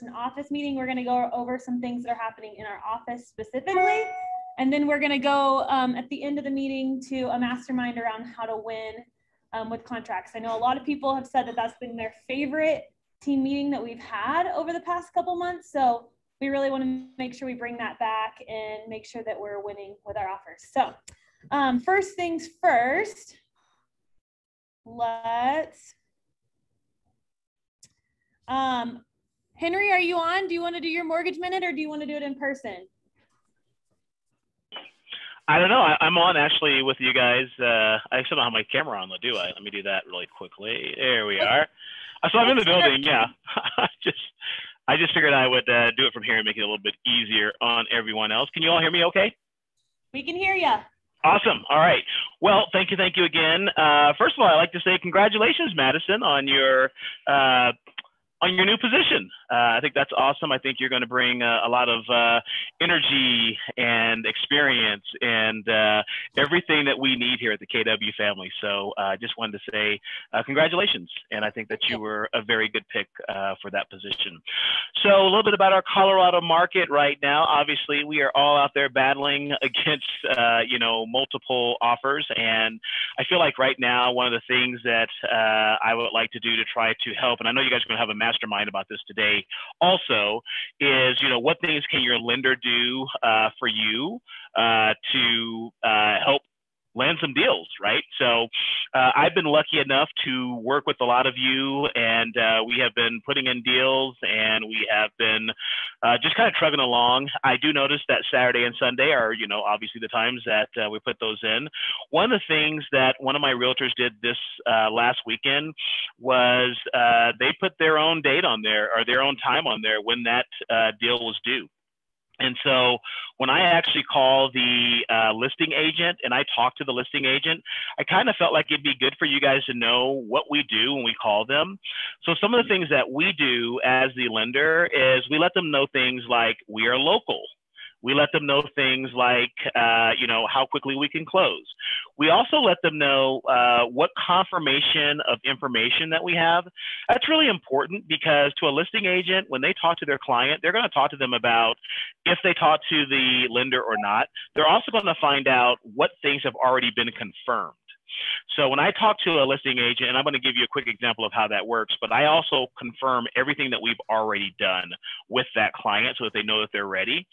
in-person office meeting. We're going to go over some things that are happening in our office specifically. And then we're going to go at the end of the meeting to a mastermind around how to win with contracts. I know a lot of people have said that that's been their favorite team meeting that we've had over the past couple months. So we really want to make sure we bring that back and make sure that we're winning with our offers. So first things first, let's, Henry, are you on? Do you want to do your mortgage minute or do you want to do it in person? I don't know. I'm on actually with you guys. I actually don't have my camera on though, do I? Let me do that really quickly. There we are. So I'm in the building, yeah. I just figured I would do it from here and make it a little bit easier on everyone else. Can you all hear me okay? We can hear you. Awesome. All right. Well, thank you again. First of all, I'd like to say congratulations, Madison, on your new position. I think that's awesome. I think you're going to bring a lot of energy and experience and everything that we need here at the KW family. So I just wanted to say congratulations. And I think that you were a very good pick for that position. So a little bit about our Colorado market right now. Obviously, we are all out there battling against, multiple offers. And I feel like right now, one of the things that I would like to do to try to help, and I know you guys are going to have a mastermind about this today also, is, what things can your lender do for you to help land some deals, right? So I've been lucky enough to work with a lot of you, and we have been putting in deals, and we have been just kind of trugging along. I do notice that Saturday and Sunday are, obviously the times that we put those in. One of the things that one of my realtors did this last weekend was they put their own date on there, or their own time on there when that deal was due. And so when I actually call the listing agent and I talk to the listing agent, I kind of felt like it'd be good for you guys to know what we do when we call them. So some of the things that we do as the lender is we let them know things like we are local. We let them know things like, how quickly we can close. We also let them know what confirmation of information that we have. That's really important because to a listing agent, when they talk to their client, they're going to talk to them about if they talk to the lender or not. They're also going to find out what things have already been confirmed. So when I talk to a listing agent, and I'm going to give you a quick example of how that works, but I also confirm everything that we've already done with that client so that they know that they're ready.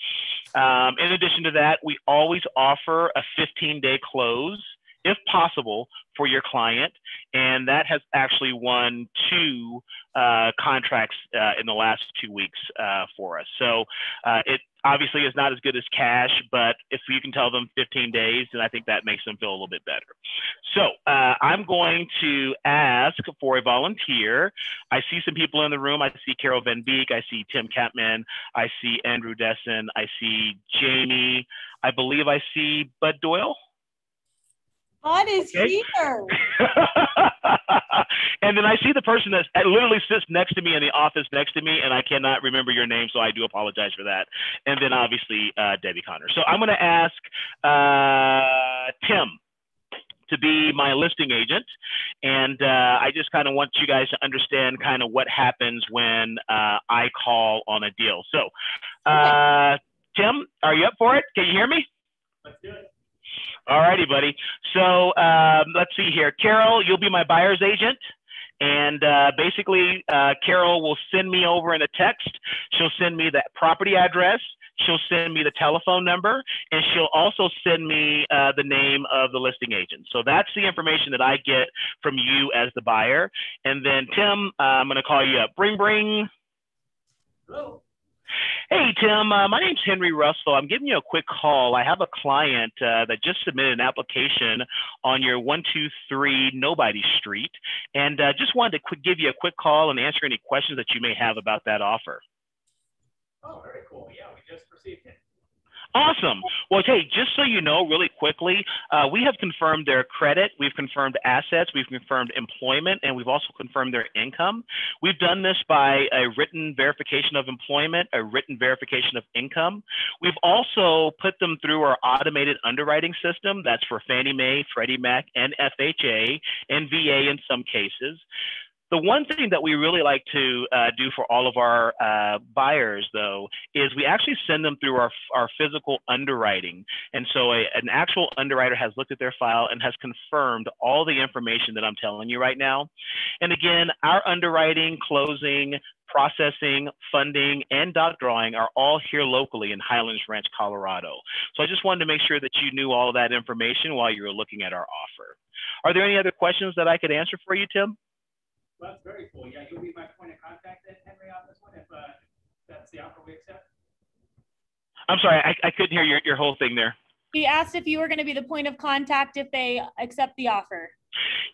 In addition to that, we always offer a 15-day close, if possible, for your client. And that has actually won 2 contracts in the last 2 weeks for us. So it obviously is not as good as cash, but if you can tell them 15 days, then I think that makes them feel a little bit better. So I'm going to ask for a volunteer. I see some people in the room. I see Carol Van Beek. I see Tim Catman. I see Andrew Dessen. I see Jamie. I believe I see Bud Doyle. Bud is here. And then I see the person that literally sits next to me in the office next to me, and I cannot remember your name, so I do apologize for that. And then obviously Debbie Connor. So I'm going to ask Tim to be my listing agent. And I just kind of want you guys to understand kind of what happens when I call on a deal. So Tim, are you up for it? Can you hear me? Let's do it. All righty, buddy. So let's see here. Carol, you'll be my buyer's agent. And basically, Carol will send me over in a text. She'll send me the property address. She'll send me the telephone number. And she'll also send me the name of the listing agent. So that's the information that I get from you as the buyer. And then, Tim, I'm going to call you up. Bring, bring. Hello. Hey, Tim, my name's Henry Russell. I'm giving you a quick call. I have a client that just submitted an application on your 123 Nobody Street, and just wanted to give you a quick call and answer any questions that you may have about that offer. Oh, very cool. Yeah, we just received it. Awesome. Well, hey, just so you know really quickly, we have confirmed their credit, we've confirmed assets, we've confirmed employment, and we've also confirmed their income. We've done this by a written verification of employment, a written verification of income. We've also put them through our automated underwriting system. That's for Fannie Mae, Freddie Mac, and FHA, and VA in some cases. The one thing that we really like to do for all of our buyers, though, is we actually send them through our physical underwriting. And so an actual underwriter has looked at their file and has confirmed all the information that I'm telling you right now. And again, our underwriting, closing, processing, funding, and doc drawing are all here locally in Highlands Ranch, Colorado. So I just wanted to make sure that you knew all of that information while you were looking at our offer. Are there any other questions that I could answer for you, Tim? Well, that's very cool. Yeah, you'll be my point of contact then, Henry, on this one if that's the offer we accept. I'm sorry, I couldn't hear your whole thing there. He asked if you were going to be the point of contact if they accept the offer.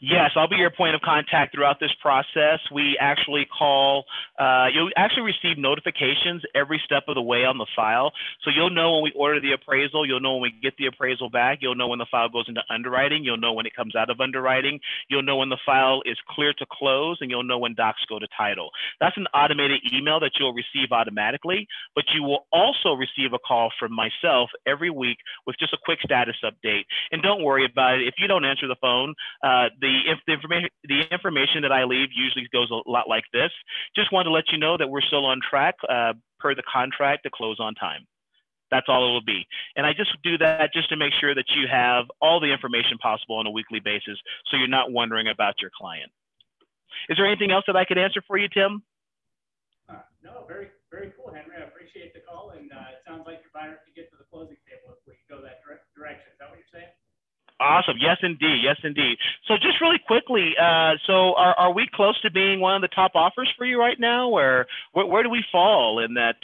Yes, I'll be your point of contact throughout this process. We actually call, you'll actually receive notifications every step of the way on the file. So you'll know when we order the appraisal, you'll know when we get the appraisal back, you'll know when the file goes into underwriting, you'll know when it comes out of underwriting, you'll know when the file is clear to close, and you'll know when docs go to title. That's an automated email that you'll receive automatically, but you will also receive a call from myself every week with just a quick status update. And don't worry about it. If you don't answer the phone, the information that I leave usually goes a lot like this. Just wanted to let you know that we're still on track per the contract to close on time. That's all it will be. And I just do that just to make sure that you have all the information possible on a weekly basis so you're not wondering about your client. Is there anything else that I could answer for you, Tim? No, very, very cool, Henry. I appreciate the call. And it sounds like your buyer can get to the closing table if we go that direction. Is that what you're saying? Awesome. Yes, indeed. Yes, indeed. So just really quickly, so are we close to being one of the top offers for you right now, or where do we fall in that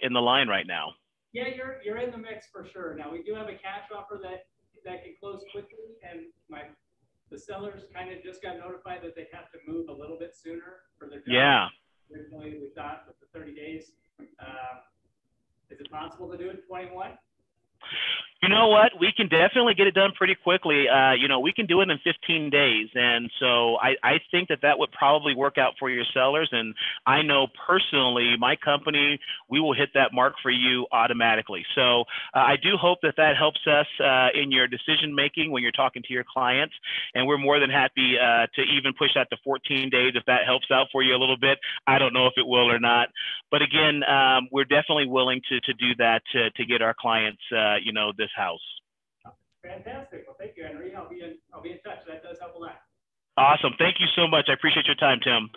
in the line right now? Yeah, you're in the mix for sure. Now we do have a cash offer that can close quickly, and the sellers kind of just got notified that they have to move a little bit sooner for their job. Yeah. Originally we thought with the 30 days. Is it possible to do it in 21? You know what? We can definitely get it done pretty quickly. You know, we can do it in 15 days. And so I think that would probably work out for your sellers. And I know personally, my company, we will hit that mark for you automatically. So I do hope that helps us in your decision making when you're talking to your clients. And we're more than happy to even push that to 14 days if that helps out for you a little bit. I don't know if it will or not. But again, we're definitely willing to do that to get our clients, you know, this house. Fantastic. Well, thank you, Henry. I'll be in touch. That does help a lot. Awesome. Thank you so much. I appreciate your time, Tim.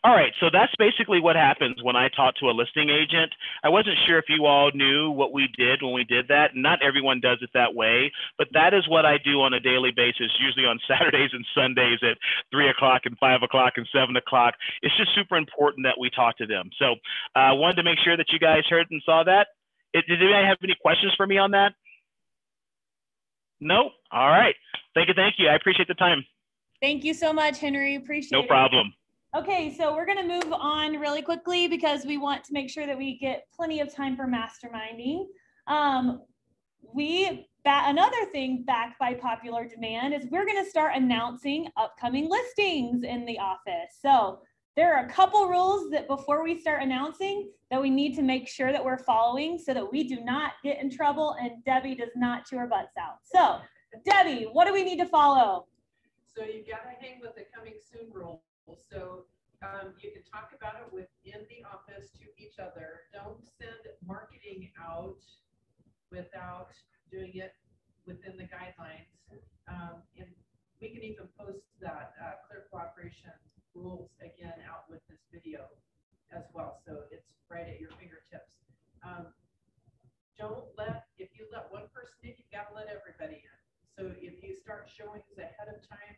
All right, so that's basically what happens when I talk to a listing agent. I wasn't sure if you all knew what we did when we did that. Not everyone does it that way, but that is what I do on a daily basis, usually on Saturdays and Sundays at 3 o'clock and 5 o'clock and 7 o'clock. It's just super important that we talk to them. So I wanted to make sure that you guys heard and saw that. Did anybody have any questions for me on that? No? All right. Thank you. I appreciate the time. Thank you so much, Henry. Appreciate it. No problem. Okay, so we're going to move on really quickly because we want to make sure that we get plenty of time for masterminding. Another thing backed by popular demand is we're going to start announcing upcoming listings in the office. So there are a couple rules that before we start announcing that we need to make sure that we're following so that we do not get in trouble and Debbie does not chew her butts out. So Debbie, what do we need to follow? So you got to hang with the coming soon rule. So you can talk about it within the office to each other. Don't send marketing out without doing it within the guidelines. And we can even post that clear cooperation rules again out with this video as well. So it's right at your fingertips. If you let one person in, you've got to let everybody in. So if you start showings ahead of time,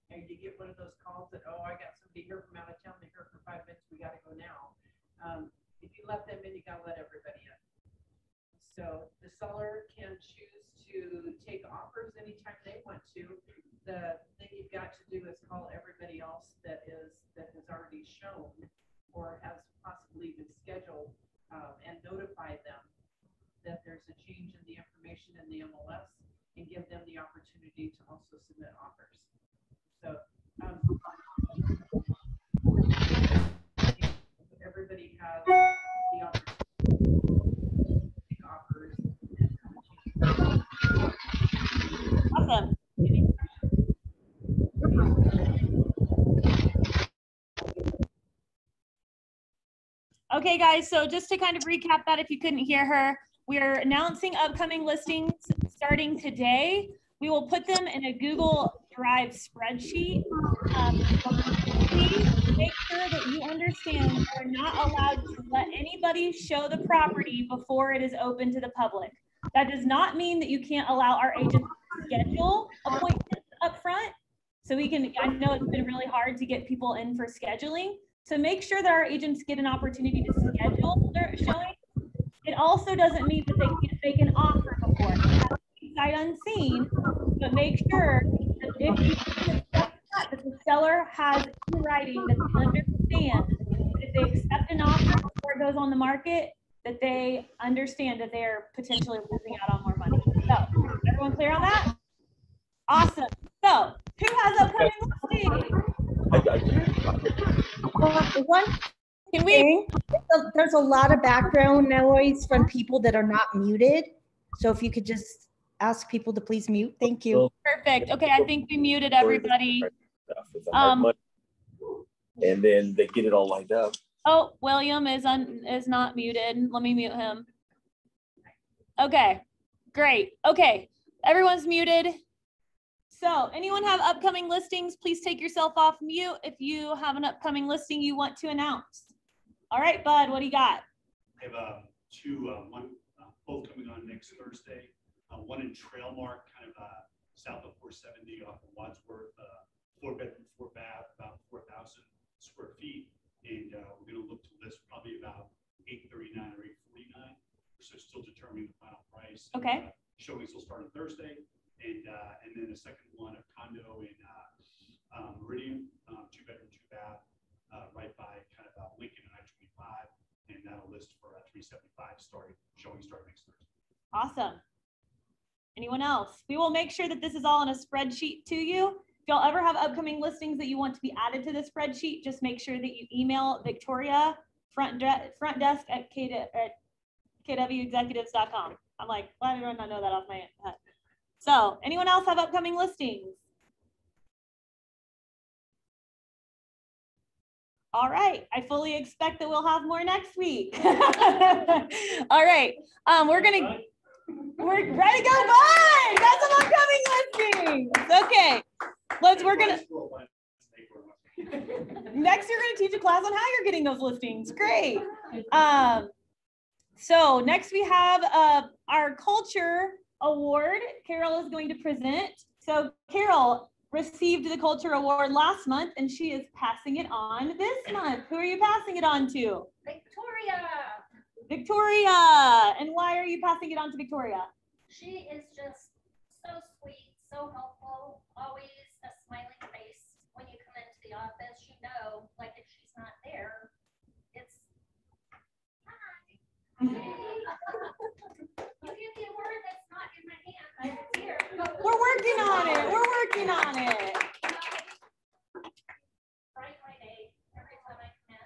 and you get one of those calls that, oh, I got somebody here from out of town, they're here for 5 minutes, we got to go now. If you let them in, you got to let everybody in. So the seller can choose to take offers anytime they want to. The thing you've got to do is call everybody else that has already shown or has possibly been scheduled and notify them that there's a change in the information in the MLS and give them the opportunity to also submit offers. So everybody has the opportunity to take offers and Awesome. Okay, guys, so just to kind of recap that if you couldn't hear her, we're announcing upcoming listings starting today. We will put them in a Google Drive spreadsheet. Please make sure that you understand you're not allowed to let anybody show the property before it is open to the public. That does not mean that you can't allow our agents to schedule appointments up front. So we can, I know it's been really hard to get people in for scheduling. So make sure that our agents get an opportunity to schedule their showing. It also doesn't mean that they can't make an offer before. You have to be sight unseen, but make sure that if you accept that the seller has in writing that they understand that if they accept an offer before it goes on the market, that they understand that they're potentially losing out on more money. So, everyone clear on that? Awesome. So, who has upcoming listings? One Can we? thing, there's a lot of background noise from people that are not muted. So if you could just ask people to please mute. Thank you. Perfect. Okay, I think we muted everybody. And then they get it all lined up. Oh, William is not muted. Let me mute him. Okay, great. Okay, everyone's muted. So anyone have upcoming listings, please take yourself off mute if you have an upcoming listing you want to announce. All right, Bud, what do you got? I have two, both coming on next Thursday. One in Trailmark, kind of south of 470 off of Wadsworth, 4-bedroom, 4-bath, about 4,000 square feet. And we're going to look to list probably about $839 or $849. So still determining the final price. Okay. Showings will start on Thursday. And then a second one, a condo in Meridian, 2-bedroom, 2-bath, right by kind of Lincoln and I-25. And that'll list for $375 showing starting next Thursday. Awesome. Anyone else? We will make sure that this is all in a spreadsheet to you. If y'all ever have upcoming listings that you want to be added to the spreadsheet, just make sure that you email Victoria front desk at kwexecutives.com. I'm like, why did I not know that off my head? So anyone else have upcoming listings? All right, I fully expect that we'll have more next week. All right, we're ready to go. Bye. That's an upcoming listing. Okay, we're gonna next you're gonna teach a class on how you're getting those listings. Great. So next we have our culture award. Carol is going to present. So Carol received the culture award last month and she is passing it on this month. Who are you passing it on to? Victoria. Victoria. And why are you passing it on to Victoria? She is just so sweet, so helpful, always a smiling face when you come into the office. You know, like if she's not there, it's hi. You give me a word that's not in my hand. It's here. We're working on it. We're working on it. Bright my day every time I come in.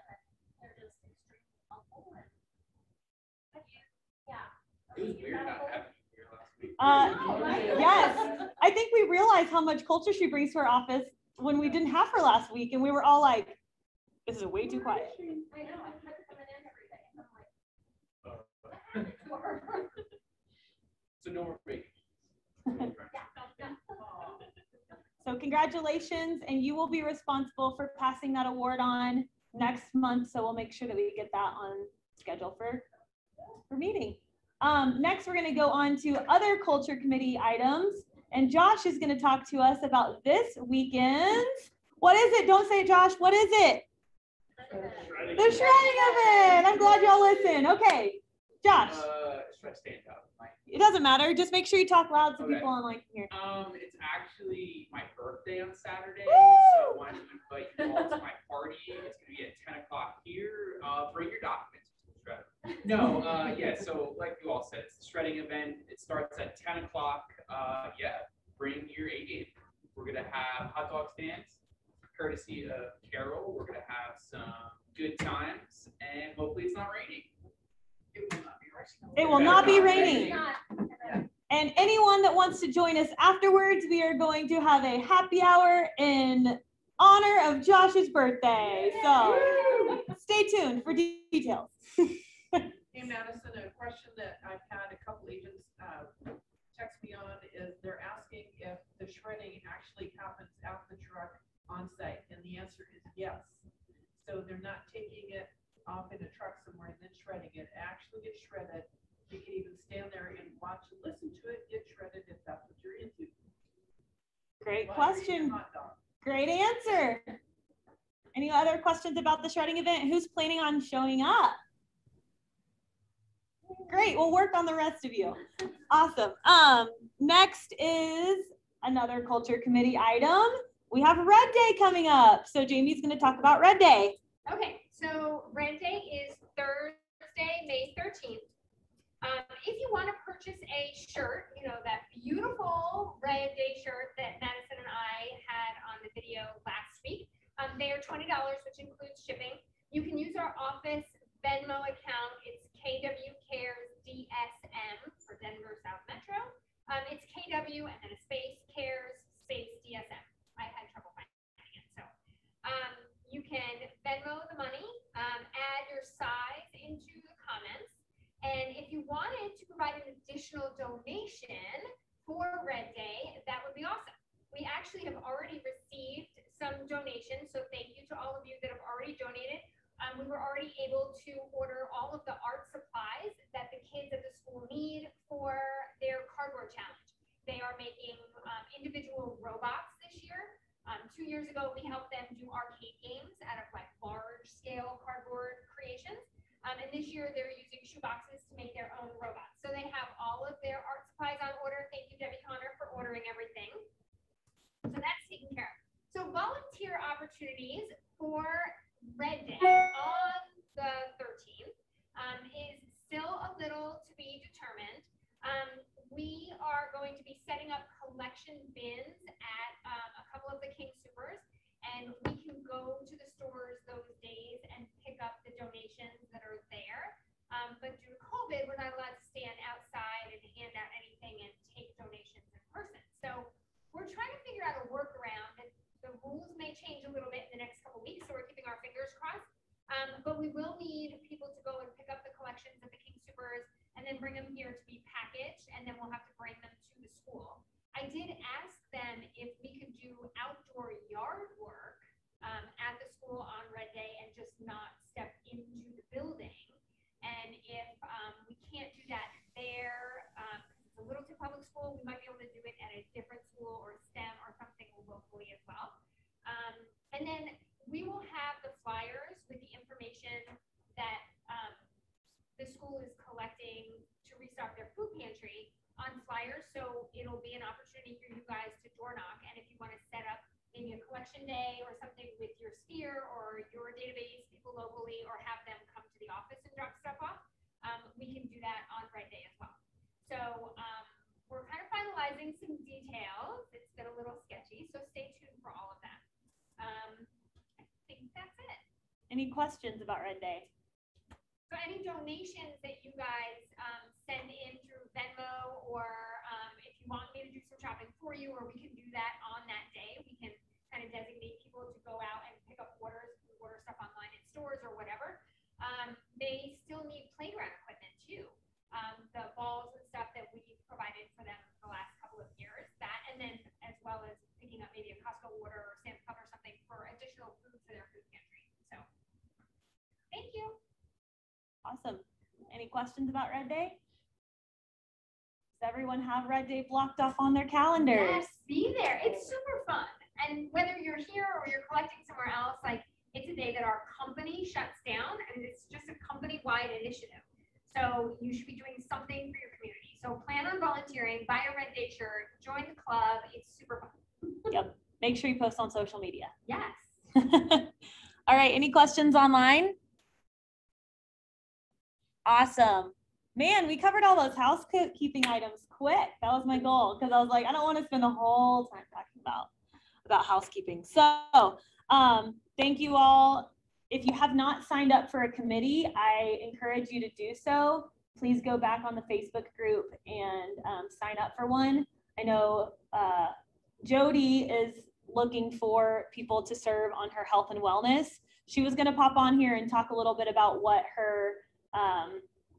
They're just extremely helpful. And yeah. It was weird not having you here last week. Yes. I think we realized how much culture she brings to our office when we didn't have her last week. And we were all like, this is way too quiet. I know. I'm coming in every day. I'm like, So no more break. So congratulations, and you will be responsible for passing that award on next month. So we'll make sure that we get that on schedule for meeting. Next, we're going to go on to other culture committee items, and Josh is going to talk to us about this weekend's. What is it? Don't say it, Josh. What is it? The shredding event. I'm glad y'all listen. Okay, Josh. Should I stand up? It doesn't matter. Just make sure you talk loud so Okay. people online can hear. It's actually my birthday on Saturday, Woo! so I wanted to invite you all to my party. It's gonna be at 10 o'clock here. Bring your documents. No, yeah. So like you all said, it's a shredding event. It starts at 10 o'clock. Yeah, bring your A game. We're gonna have hot dog stands, courtesy of Carol. We're gonna have some good times, and hopefully it's not raining. It will not be raining. not. And anyone that wants to join us afterwards, we are going to have a happy hour in honor of Josh's birthday. So stay tuned for details. off in a truck somewhere and then shredding it actually gets shredded. You can even stand there and watch and listen to it get shredded if that's what you're into. Great While you're eating question. a hot dog. Great answer. Any other questions about the shredding event? Who's planning on showing up? Great, we'll work on the rest of you. Awesome. Next is another culture committee item. We have Red Day coming up. So Jamie's going to talk about Red Day. Okay, so Red Day is Thursday, May 13th. If you want to purchase a shirt, you know, that beautiful Red Day shirt that Madison and I had on the video last week, they are $20, which includes shipping. You can use our office Venmo account. It's KW Cares DSM for Denver South Metro. It's KW and then a space Cares space DSM. I had trouble finding it. So you can Venmo the money, add your size into the comments. And if you wanted to provide an additional donation for Red Day, that would be awesome. We actually have already received some donations. So thank you to all of you that have already donated. We were already able to order all of the art supplies that the kids at the school need for their cardboard challenge. They are making individual robots this year. 2 years ago, we helped them do arcade games out of like large scale cardboard creations. And this year they're using shoe boxes to make their own robots. So they have all of their art supplies on order. Thank you, Debbie Connor, for ordering everything. So that's taken care of. So volunteer opportunities for Red Day on the 13th is still a little to be determined. We are going to be setting up collection bins at a couple of the King Supers, and we can go to the stores those days and pick up the donations that are there. But due to COVID, we're not allowed to stand outside and hand out anything and take donations in person. So we're trying to figure out a workaround. The rules may change a little bit in the next couple of weeks, so we're keeping our fingers crossed. But we will need people to go and pick up the collections at the King Supers and then bring them here to be packaged, and then we'll have to bring them to the school. I did ask them if we could do outdoor yard work at the school on Red Day and just not step into the building. And if we can't do that there, it's a little too public school, we might be able to do it at a different school or STEM or something locally as well. And then we will have the flyers with the information that the school is collecting to restock their food pantry on flyers. So it'll be an opportunity for you guys to door knock. And if you want to set up maybe a collection day or something with your sphere or your database people locally, or have them come to the office and drop stuff off, we can do that on Red Day as well. So we're kind of finalizing some details. It's been a little sketchy, so stay tuned for all of that. I think that's it. Any questions about Red Day? So any donations that you guys send in through Venmo, or if you want me to do some shopping for you, or we can do that on that day, we can kind of designate people to go out and pick up orders, order stuff online in stores or whatever. They still need playground equipment too. The balls and stuff that we've provided for them the last couple of years, that, and then as well as picking up maybe a Costco order or Sam's Club or something for additional food for their food pantry. So thank you. Awesome. Any questions about Red Day? Does everyone have Red Day blocked off on their calendars? Yes, be there. It's super fun. And whether you're here or you're collecting somewhere else, like, it's a day that our company shuts down, and it's just a company-wide initiative. So you should be doing something for your community. So plan on volunteering, buy a Red Day shirt, join the club. It's super fun. Yep. Make sure you post on social media. Yes. All right. Any questions online? Awesome. Man, we covered all those housekeeping items quick. That was my goal, because I was like, I don't want to spend the whole time talking about housekeeping. So thank you all. If you have not signed up for a committee, I encourage you to do so. Please go back on the Facebook group and sign up for one. I know Jody is looking for people to serve on her health and wellness. She was going to pop on here and talk a little bit about what her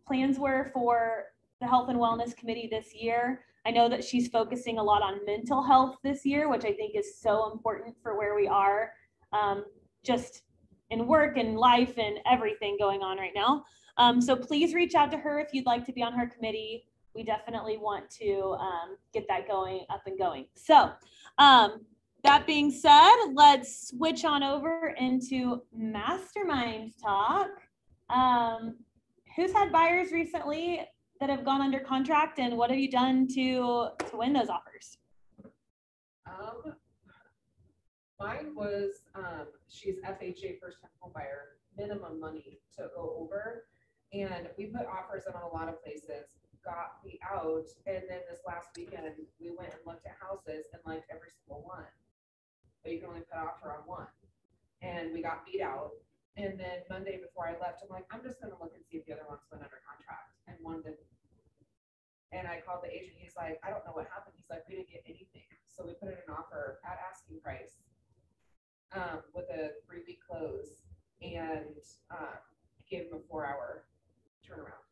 plans were for the health and wellness committee this year. I know that she's focusing a lot on mental health this year, which I think is so important for where we are. Just in work and life and everything going on right now. So please reach out to her if you'd like to be on her committee. We definitely want to get that going, up and going. So that being said, let's switch on over into mastermind talk. Who's had buyers recently that have gone under contract, and what have you done to win those offers? Mine was, she's FHA first time home buyer, minimum money to go over. And we put offers in on a lot of places, got me out. And then this last weekend, we went and looked at houses and liked every single one. But you can only put offer on one. And we got beat out. And then Monday before I left, I'm like, I'm just going to look and see if the other ones went under contract. And one didn't. And I called the agent. He's like, I don't know what happened. He's like, we didn't get anything. So we put in an offer at asking price with a 3-week close and gave him a 4-hour turnaround.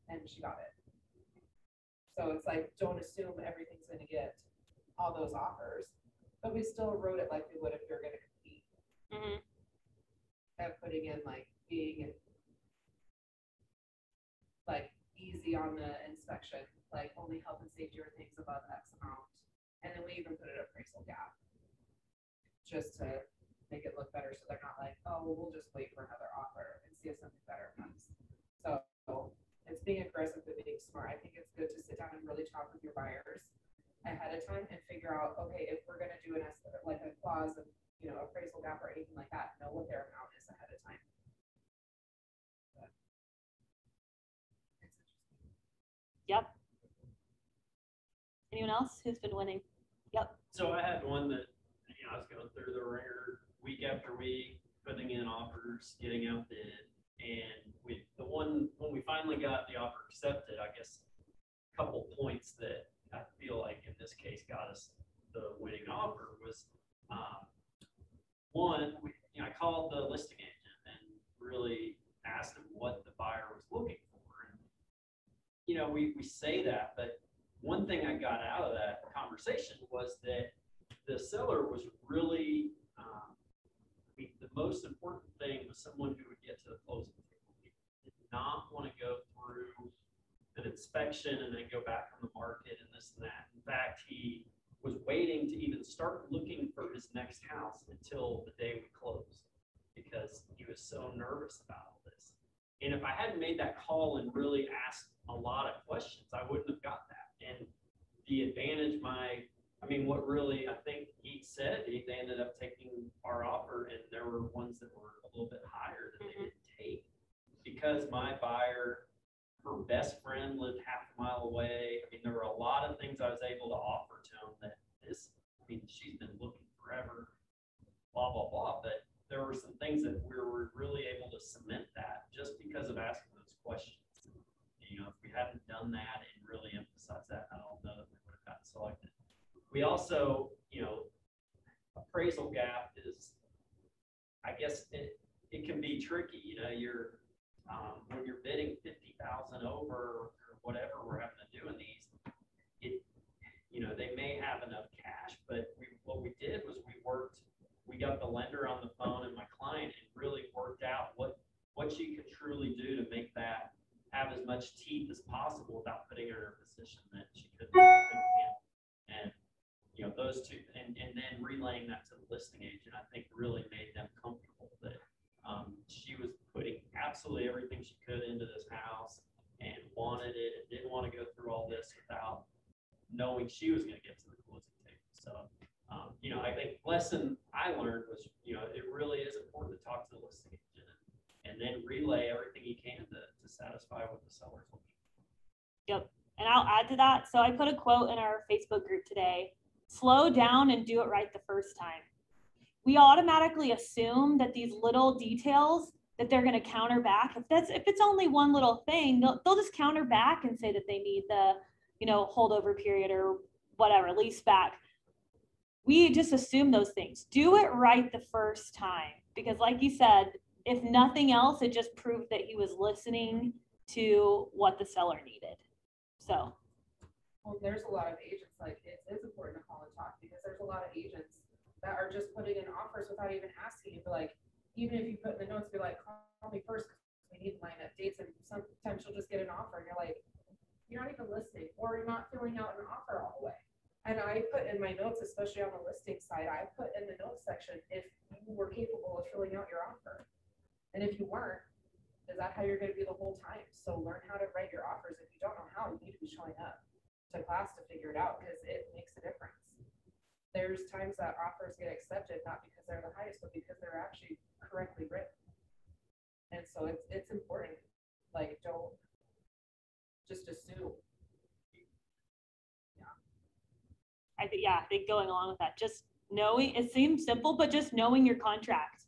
And she got it. So it's like, don't assume everything's going to get all those offers. But we still wrote it like we would if you're going to compete. Mm-hmm. And putting in like being like easy on the inspection, like only health and safety or things above X amount. And then we even put it at appraisal gap just to make it look better. So they're not like, oh, well, we'll just wait for another offer and see if something better comes. So it's being aggressive but being smart. I think it's good to sit down and really talk with your buyers ahead of time and figure out, okay, if we're going to do an like a clause of, you know, appraisal gap or anything like that, know what their amount is ahead of time. Yep. Anyone else who's been winning? Yep. So I had one that, you know, I was going through the ringer week after week, putting in offers, getting out bid, and when we finally got the offer accepted, I guess a couple points that I feel like in this case got us the winning offer was one, I called the listing agent and really asked him what the buyer was looking for. And, you know, we say that, but one thing I got out of that conversation was that the seller was really, the most important thing was someone who would get to the closing table. He did not want to go through an inspection and then go back on the market and this and that. In fact, he was waiting to even start looking for his next house until the day we closed because he was so nervous about all this. And if I hadn't made that call and really asked a lot of questions, I wouldn't have got that. And the advantage what really I think he said, they ended up taking our offer, and there were ones that were a little bit higher that they didn't take because my buyer, her best friend lived half a mile away. I mean, there were a lot of things I was able to offer to him that she's been looking forever, blah, blah, blah. But there were some things that we were really able to cement that just because of asking those questions. You know, if we hadn't done that and really emphasized that, I don't know that we would have gotten selected. We also, appraisal gap is, I guess it can be tricky. You know, when you're bidding 50,000 over or whatever we're having to do in these, they may have enough cash, but what we did was we got the lender on the phone and my client and really worked out what she could truly do to make that have as much teeth as possible without putting her in a position that she couldn't handle. And those two, and then relaying that to the listing agent, I think really made them comfortable that she was putting absolutely everything she could into this house and wanted it and didn't want to go through all this without knowing she was going to get to the closing table. So, I think lesson I learned was, it really is important to talk to the listing agent and then relay everything you can to satisfy what the seller's looking for. Yep. And I'll add to that. So I put a quote in our Facebook group today: slow down and do it right the first time. We automatically assume that these little details that they're going to counter back. If it's only one little thing, they'll just counter back and say that they need the, holdover period or whatever, lease back. We just assume those things. Do it right the first time, because like you said, if nothing else, it just proved that he was listening to what the seller needed. So. Well, there's a lot of agents, like it is important to call and talk, because there's a lot of agents that are just putting in offers without even asking. You'd be like, even if you put in the notes, be like, call me first, we need line up dates, and sometimes you'll just get an offer and you're like, you're not even listening, or you're not filling out an offer all the way. And I put in my notes, especially on the listing side, I put in the notes section, if you were capable of filling out your offer. And if you weren't, is that how you're going to be the whole time? So learn how to write your offers. If you don't know how, you need to be showing up to class to figure it out, because it makes a difference. There's times that offers get accepted, not because they're the highest, but because they're actually correctly written. And so it's important. Like, don't just assume. I think going along with that, just knowing, it seems simple, but just knowing your contract.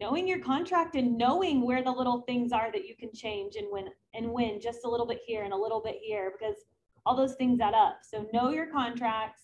Knowing your contract and knowing where the little things are that you can change and win just a little bit here and a little bit here, because all those things add up. So know your contracts.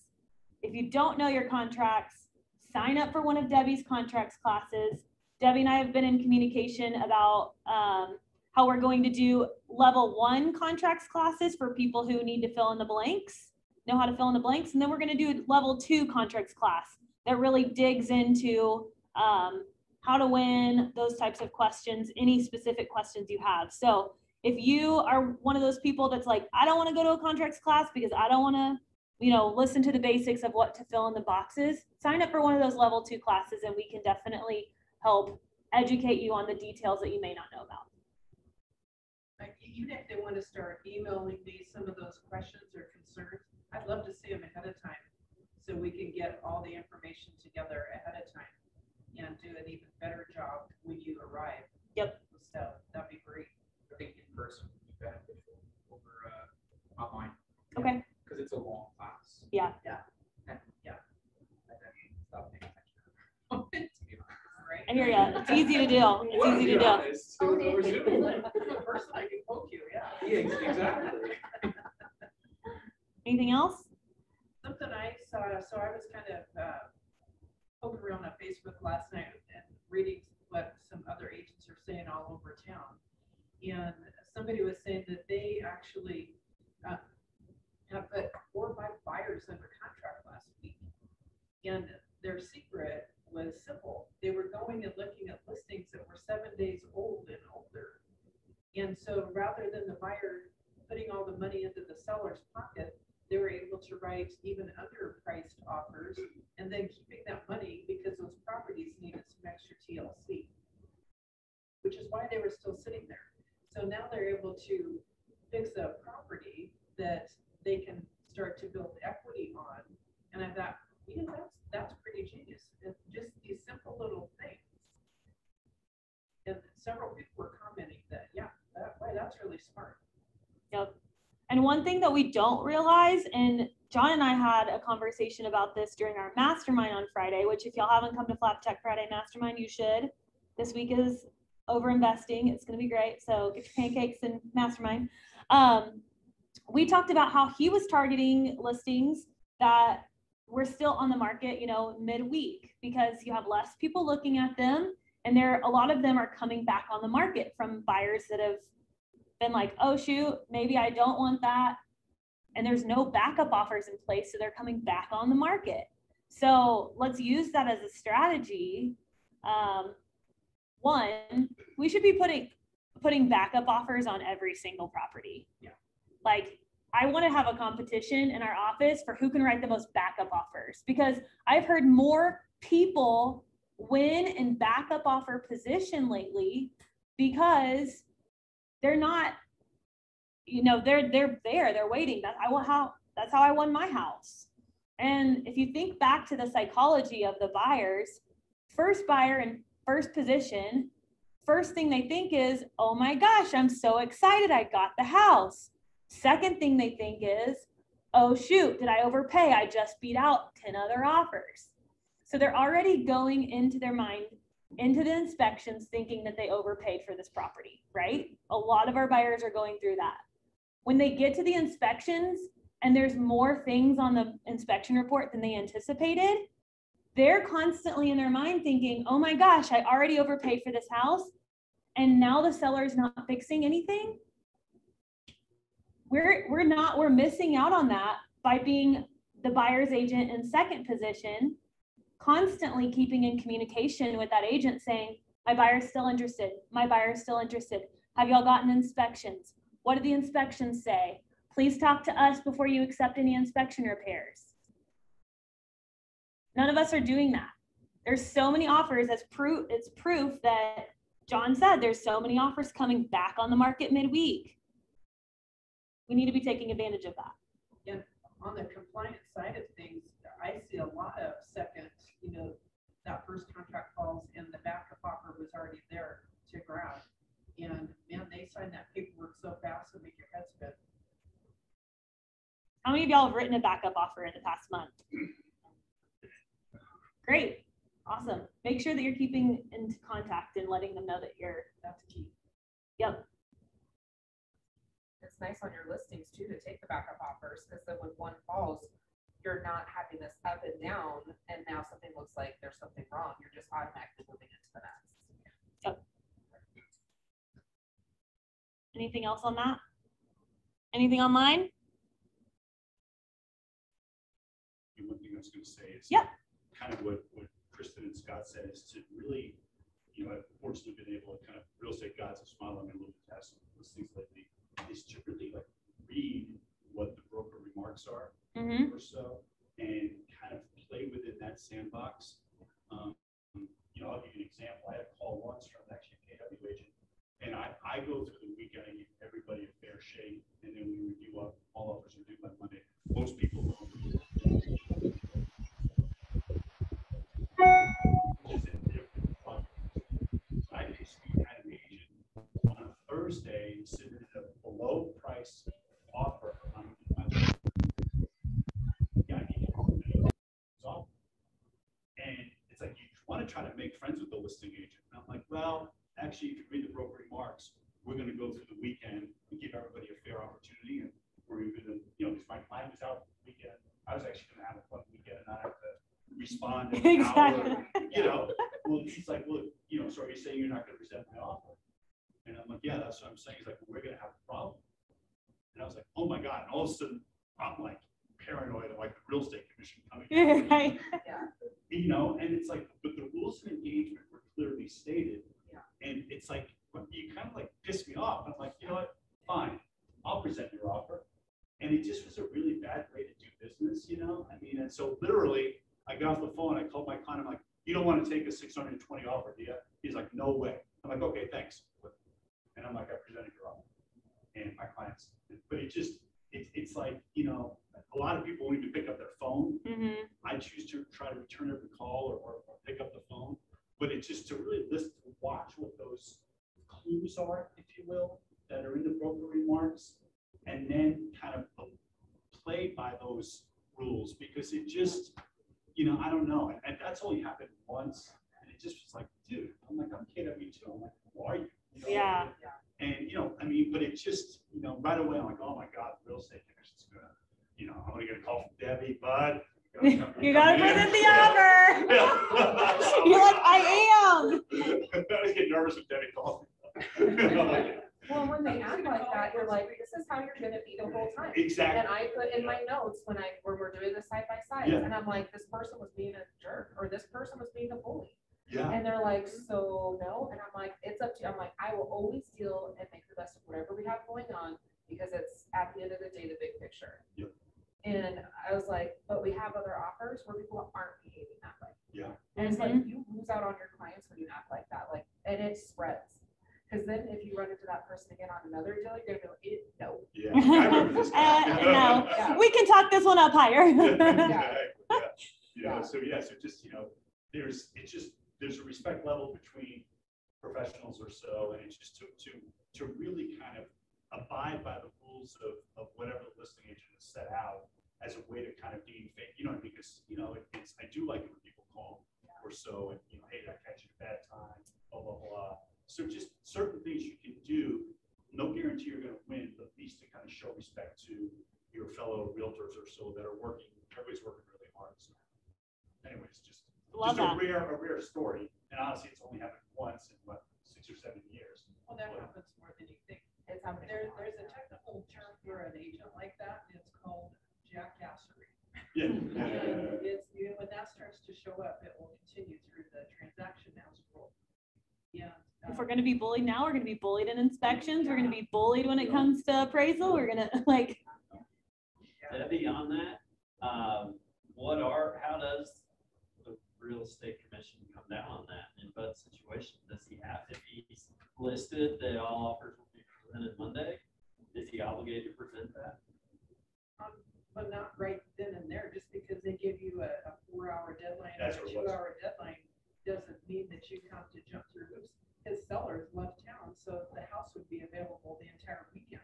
If you don't know your contracts, sign up for one of Debbie's contracts classes. Debbie and I have been in communication about how we're going to do level 1 contracts classes for people who need to fill in the blanks, know how to fill in the blanks. And then we're going to do level 2 contracts class that really digs into how to win, those types of questions, any specific questions you have. So if you are one of those people that's like, I don't want to go to a contracts class because I don't want to, listen to the basics of what to fill in the boxes, sign up for one of those level 2 classes, and we can definitely help educate you on the details that you may not know about. Even if they want to start emailing me some of those questions or concerns, I'd love to see them ahead of time so we can get all the information together ahead of time and do an even better job when you arrive. Yep. So that'd be great. I think in person would be beneficial over online. Okay. Because it's a long class. Yeah. Yeah. Yeah. And then stop paying attention. I hear you. It's easy to do. It's easy to do. In person, I can poke you. Yeah. Exactly. Anything else? Something I saw. So I was kind of poking around on Facebook last night and reading what some other agents are saying all over town. And somebody was saying that they actually have put 4 or 5 buyers under contract last week. And their secret was simple. They were going and looking at listings that were 7 days old and older. And so rather than the buyer putting all the money into the seller's pocket, they were able to write even underpriced offers and then keeping that money because those properties needed some extra TLC, which is why they were still sitting there. So now they're able to fix a property that they can start to build equity on. And I thought, that's pretty genius. And just these simple little things. And several people were commenting that, that's really smart. Yep. And one thing that we don't realize, and John and I had a conversation about this during our mastermind on Friday, which if y'all haven't come to Flap Tech Friday mastermind, you should. This week is over investing. It's going to be great. So get your pancakes and mastermind. We talked about how he was targeting listings that were still on the market, midweek, because you have less people looking at them. And a lot of them are coming back on the market from buyers that have been like, oh shoot, maybe I don't want that. And there's no backup offers in place. So they're coming back on the market. So let's use that as a strategy. One, we should be putting backup offers on every single property. Yeah. Like, I want to have a competition in our office for who can write the most backup offers, because I've heard more people win in backup offer position lately because they're not, they're there, they're waiting. That's how I won my house. And if you think back to the psychology of the buyers, first buyer in first position, first thing they think is, oh my gosh, I'm so excited, I got the house. Second thing they think is, oh shoot, did I overpay? I just beat out 10 other offers. So they're already going into their mind, into the inspections, thinking that they overpaid for this property, right? A lot of our buyers are going through that. When they get to the inspections and there's more things on the inspection report than they anticipated, they're constantly in their mind thinking, oh my gosh, I already overpaid for this house, and now the seller is not fixing anything. We're missing out on that by being the buyer's agent in second position, constantly keeping in communication with that agent saying, My buyer's still interested. My buyer's still interested. Have y'all gotten inspections? What do the inspections say? Please talk to us before you accept any inspection repairs. None of us are doing that. There's so many offers as proof. It's proof that John said there's so many offers coming back on the market midweek. We need to be taking advantage of that. And on the compliance side of things, I see a lot of second, that first contract falls and the backup offer was already there to grab. And man, they sign that paperwork so fast it'll make your head spin. How many of y'all have written a backup offer in the past month? Great, awesome. Make sure that you're keeping in contact and letting them know that that's key. Yep. It's nice on your listings too to take the backup offers, because then when one falls, you're not having this up and down, and now something looks like there's something wrong. You're just automatically moving into the next. Yep. Anything else on that? Anything online? One thing I was going to say is Yep. kind of what Kristen and Scott said is to really, I've fortunately been able to kind of real estate gods have smiled on me a little bit, have some of those things lately, is to really like read what the broker remarks are or so, and kind of play within that sandbox. I'll give you an example. I had a call once from actually a KW agent, and I go through the weekend, I give everybody a fair shake, and then we review up all offers are due by Monday. Most people don't. I basically had an agent on a Thursday submitted a below price offer on and it's like you want to try to make friends with the listing agent. And I'm like, well, actually, if you read the broker remarks, we're going to go through the weekend and give everybody a fair opportunity. And we're even, because my client was out the weekend, I was actually going to have a fun weekend and not have to respond in an hour. Well, he's like, well, so are you saying you're not going to present my offer? And I'm like, yeah, that's what I'm saying. He's like, well, we're going to have a problem. And I was like, oh my God. And all of a sudden, I'm like paranoid of like the real estate commission coming out. Right. And it's like, but the rules of engagement were clearly stated. And it's like, you kind of like piss me off. I'm like, you know what? Fine. I'll present your offer. And it just was a really bad way to do business, and so literally, I got off the phone, I called my client, I'm like, you don't want to take a 620 offer, do you? He's like, no way. I'm like, okay, thanks. And I'm like, I presented your offer. And my clients, but it's like, a lot of people won't even pick up their phone. I choose to try to return every call or pick up the phone, but it's just to really watch what those clues are, if you will, that are in the broker remarks, and then kind of play by those rules, because it just, I don't know. And that's only happened once. And it just was like, dude, I'm like, I'm KW too. I'm like, who are you? Yeah. And, but it just, right away, I'm like, oh my God, the real estate commission's going to, I'm going to get a call from Debbie, bud. You got to present the offer. You're like, I am. I was getting nervous when Debbie called me. Well, when they act like that, you're like, this is how you're going to be the whole time. Exactly. And I put in my notes when we're doing the side by side, and I'm like, this person was being a jerk, or this person was being a bully. Yeah. And they're like, so no. And I'm like, it's up to you. I'm like, I will always deal and make the best of whatever we have going on, because it's at the end of the day, the big picture. Yep. And I was like, but we have other offers where people aren't behaving that way. Yeah. And it's like, you lose out on your clients when you act like that. And it spreads. Because then if you run into that person again on another deal, you're going to be like, no. Yeah, I remember this guy. No, we can talk this one up higher. So just, there's a respect level between professionals or so, and it's just to really kind of abide by the rules of whatever the listing agent has set out as a way to kind of gain faith, because, I do like it when people call or so, and, hey, did I catch you at a bad time, blah, blah, blah. So just certain things you can do, no guarantee you're going to win, but at least to kind of show respect to your fellow realtors or so that are working, everybody's working really hard. So anyways, just a rare story. And honestly, it's only happened once in 6 or 7 years. Well, that happens more than you think. It's happening. There's a technical term for an agent like that, and it's called jackassery. Yeah. When that starts to show up, it will continue through the transaction as rule. if we're going to be bullied now, we're going to be bullied in inspections. We're going to be bullied when it comes to appraisal. We're going to like. Debbie, on that, how does the real estate commission come down on that in Bud's situation? Does he have, if he's listed that all offers will be presented Monday, is he obligated to present that? But not right then and there, just because they give you a 4-hour deadline or That's a what it was. 2-hour deadline doesn't mean that you have to jump through hoops. His sellers left town, so the house would be available the entire weekend,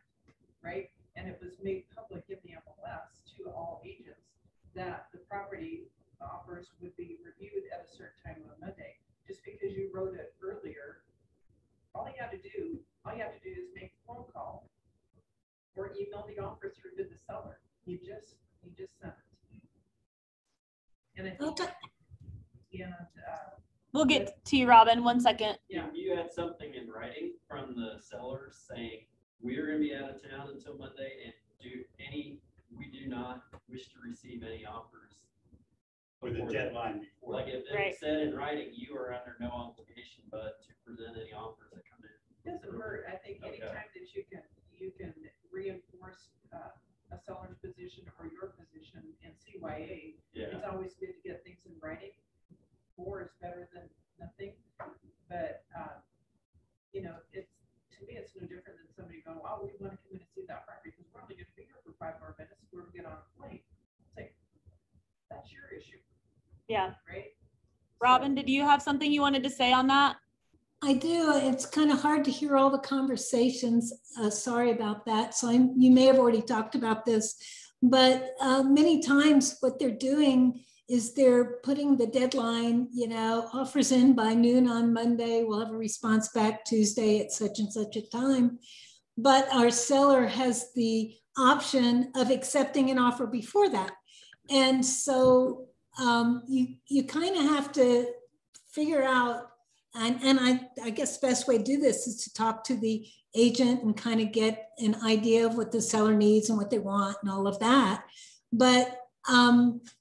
right? And it was made public in the MLS to all agents that the property offers would be reviewed at a certain time on Monday. Just because you wrote it earlier, all you have to do is make a phone call or email the offer through to the seller. You just sent it. And I think, We'll get to you, Robin. 1 second. Yeah, you had something in writing from the sellers saying, we're gonna be out of town until Monday and we do not wish to receive any offers. Or the deadline before. Like if it said in writing, you are under no obligation but to present any offers that come in. doesn't hurt. I think anytime that you can reinforce a seller's position or your position in CYA, it's always good to get things in writing. More is better than nothing. But to me, it's no different than somebody going, "Oh, we want to come in and see that property because we're only going to be here for 5 more minutes. We're going to get on a plane." It's like, that's your issue. Yeah. Right. Robin, did you have something you wanted to say on that? I do. It's kind of hard to hear all the conversations. Sorry about that. So you may have already talked about this, but many times what they're doing is they're putting the deadline, offers in by noon on Monday. We'll have a response back Tuesday at such and such a time. But our seller has the option of accepting an offer before that. And so you kind of have to figure out, and I guess the best way to do this is to talk to the agent and kind of get an idea of what the seller needs and what they want and all of that. But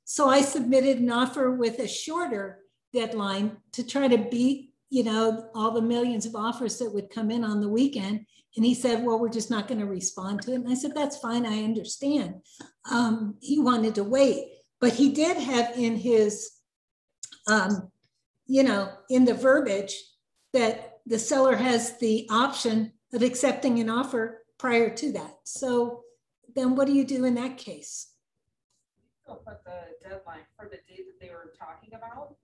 so I submitted an offer with a shorter deadline to try to beat, all the millions of offers that would come in on the weekend. And he said, well, we're just not going to respond to it. And I said, that's fine. I understand. He wanted to wait, but he did have in his, in the verbiage that the seller has the option of accepting an offer prior to that. So then what do you do in that case? I'll put the deadline for the date that they were talking about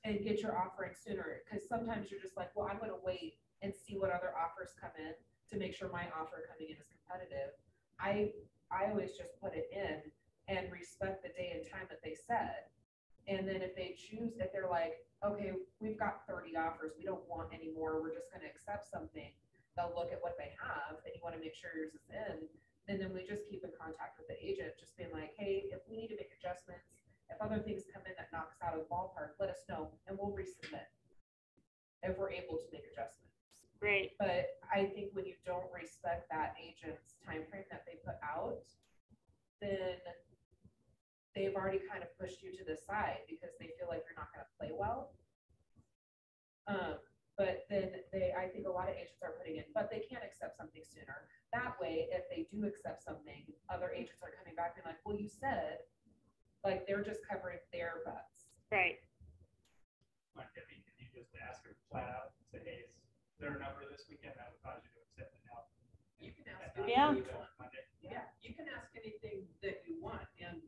and get your offering sooner. Because sometimes you're just like, well, I'm going to wait and see what other offers come in to make sure my offer coming in is competitive. I always just put it in and respect the day and time that they said. And then if they choose, if they're like, okay, we've got 30 offers, we don't want any more, we're just going to accept something, they'll look at what they have and you want to make sure yours is in. And then we just keep in contact with the agent, just being like, hey, if we need to make adjustments, if other things come in that knock us out of the ballpark, let us know and we'll resubmit if we're able to make adjustments. Great. But I think when you don't respect that agent's time frame that they put out, then they've already kind of pushed you to the side because they feel like you're not going to play well. But then I think a lot of agents are putting in, but they can't accept something sooner. That way, if they do accept something, other agents are coming back and like, well, you said, like they're just covering their butts. Right. Like, I mean, can you just ask her flat out, say, hey, is there a number this weekend that would cause you to accept it now? You can ask. Yeah. Yeah, you can ask anything that you want, and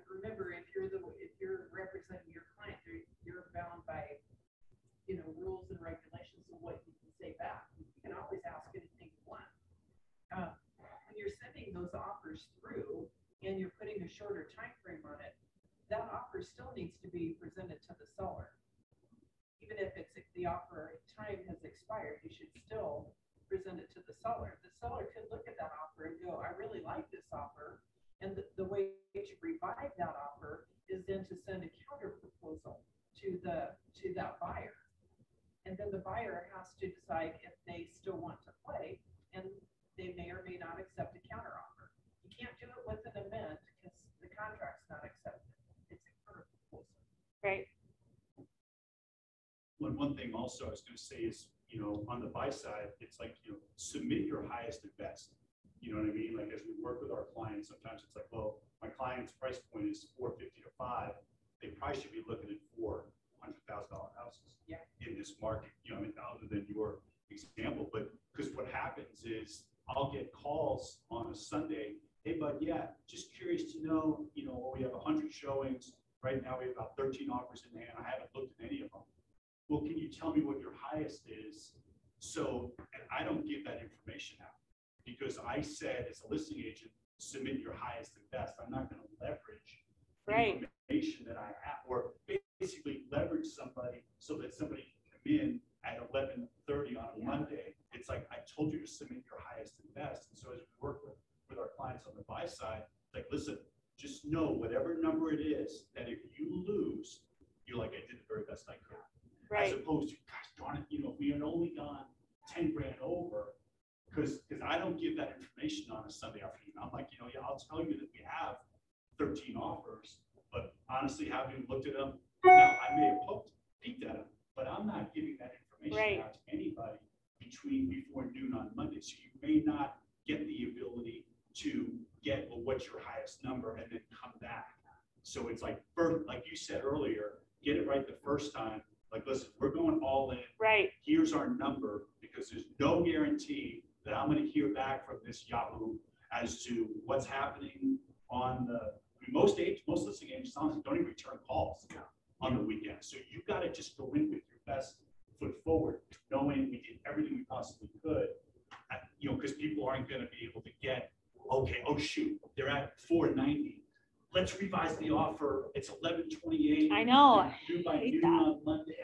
remember, if you're representing your client, you're bound by rules and regulations of what you can say back. You can always ask anything you want. When you're sending those offers through and you're putting a shorter time frame on it, that offer still needs to be presented to the seller. Even if the offer time has expired, you should still present it to the seller. The seller could look at that offer and go, I really like this offer. And the way to revive that offer is then to send a counter proposal to that buyer. And then the buyer has to decide if they still want to play, and they may or may not accept a counter offer. You can't do it with an amend because the contract's not accepted. It's a counter proposal. Right. One thing also I was going to say is you know, on the buy side, it's like, you know, submit your highest and best. You know what I mean? Like as we work with our clients, sometimes it's like, well, my client's price point is $450 to $5. They probably should be looking at $400,000 houses in this market. You know, I mean, other than your example, but because what happens is I'll get calls on a Sunday. Hey, bud, yeah, just curious to know, you know, we have 100 showings. Right now we have about 13 offers in hand. I haven't looked at any of them. Well, can you tell me what your highest is? So, and I don't give that information out because I said as a listing agent, submit your highest and best. I'm not going to leverage information that I have, or basically leverage somebody so that somebody can come in at 11:30 on a Monday. It's like, I told you to submit your highest and best. And so as we work with our clients on the buy side, like, listen, just know whatever number it is, that if you lose, you're like, I did the very best I could. As opposed to, gosh darn it, you know, if we had only gone 10 grand over, because I don't give that information on a Sunday afternoon. I'm like, you know, yeah, I'll tell you that we have 13 offers, but honestly, having looked at them, now I may have peeked at them, but I'm not giving that information out to anybody before noon on Monday. So you may not get the ability to get, well, what's your highest number, and then come back. So it's like, like you said earlier, get it right the first time. Like, listen, we're going all in. Here's our number, because there's no guarantee that I'm going to hear back from this Yahoo as to what's happening on the, most listing agents honestly don't even return calls on the weekend. So you've got to just go in with your best foot forward, knowing we did everything we possibly could, you know, because people aren't going to be able to get, okay, oh shoot, they're at 490. Let's revise the offer. It's 11:28. I know. Due by noon on Monday.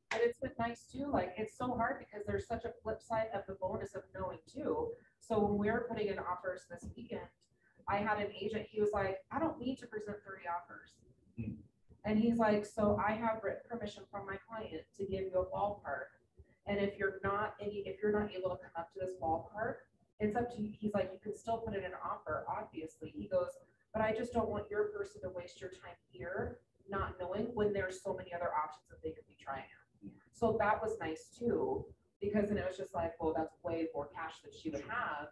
But it's been nice too. Like, it's so hard because there's such a flip side of the bonus of knowing too. So when we were putting in offers this weekend, I had an agent, he was like, I don't need to present 30 offers. And he's like, so I have written permission from my client to give you a ballpark. And if you're not able to come up to this ballpark, it's up to you. He's like, you can still put in an offer, obviously. He goes, but I just don't want your person to waste your time here, not knowing when there's so many other options that they could be trying out. So that was nice too, because then it was just like, well, that's way more cash than she would have.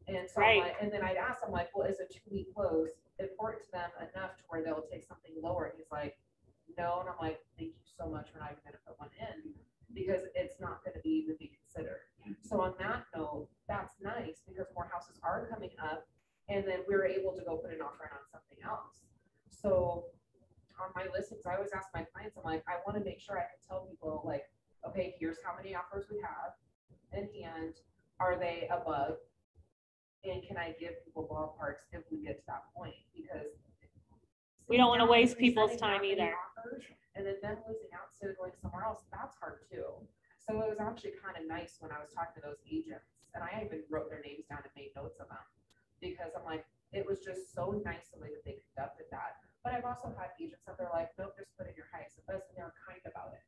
And so I'm like, and then I'd ask him like, well, is a 2-week close important to them enough to where they'll take something lower? And he's like, no. And I'm like, thank you so much. We're not even going to put one in because it's not going to even be considered. So on that note, that's nice because more houses are coming up, and then we're able to go put an offer in on something else. So on my listings, I always ask my clients, I'm like, I want to make sure I can tell people like, okay, here's how many offers we have in hand. Are they above? And can I give people ballparks if we get to that point? Because we don't want to waste people's time either. And then them losing out instead of going somewhere else, that's hard too. So it was actually kind of nice when I was talking to those agents, and I even wrote their names down and made notes of them because I'm like, it was just so nice the way that they conducted that. But I've also had agents that they're like, nope, just put in your highest and best, and they're kind about it.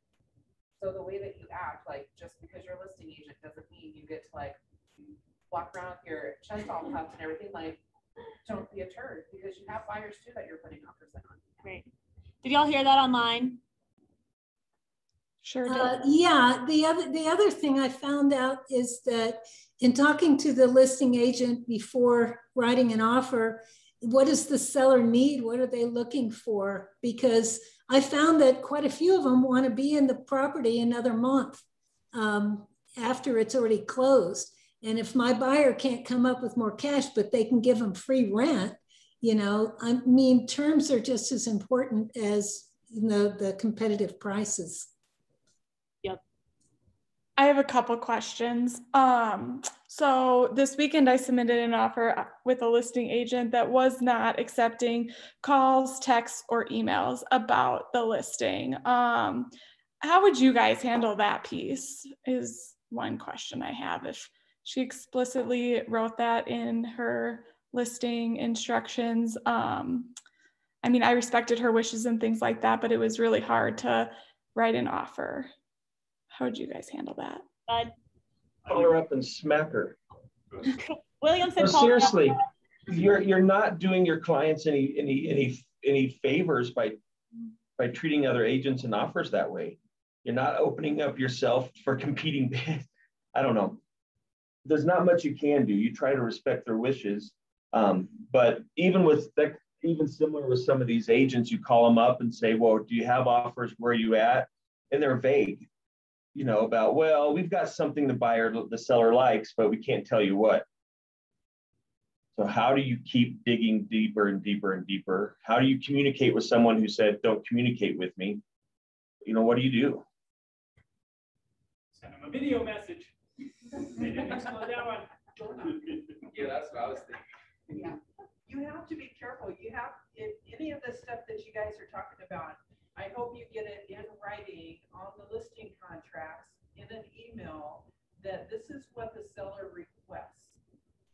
So the way that you act, like just because you're a listing agent doesn't mean you get to like walk around with your chest all puffed and everything. Like, don't be a turd, because you have buyers too that you're putting offers in on. Right. Did y'all hear that online? Sure did. Yeah, the other thing I found out is that in talking to the listing agent before writing an offer, what does the seller need? What are they looking for? Because I found that quite a few of them want to be in the property another month after it's already closed. And if my buyer can't come up with more cash, but they can give them free rent, you know, I mean, terms are just as important as, you know, the competitive prices. Yep. I have a couple questions. So this weekend I submitted an offer with a listing agent that was not accepting calls, texts, or emails about the listing. How would you guys handle that piece is one question I have. If she explicitly wrote that in her listing instructions. I mean, I respected her wishes and things like that, but it was really hard to write an offer. How would you guys handle that? Call her up and smack her. William said, no, seriously, you're not doing your clients any favors by treating other agents and offers that way. You're not opening up yourself for competing bids. I don't know. There's not much you can do. You try to respect their wishes. But even with that, even similar with some of these agents, you call them up and say, well, do you have offers? Where are you at? And they're vague, you know, about, well, we've got something the seller likes, but we can't tell you what. So how do you keep digging deeper and deeper and deeper? How do you communicate with someone who said, don't communicate with me? You know, what do you do? Send them a video message. They didn't slow down. Yeah, that's what I was thinking. Yeah, you have to be careful. You have, if any of the stuff that you guys are talking about, I hope you get it in writing on the listing contracts in an email that this is what the seller requests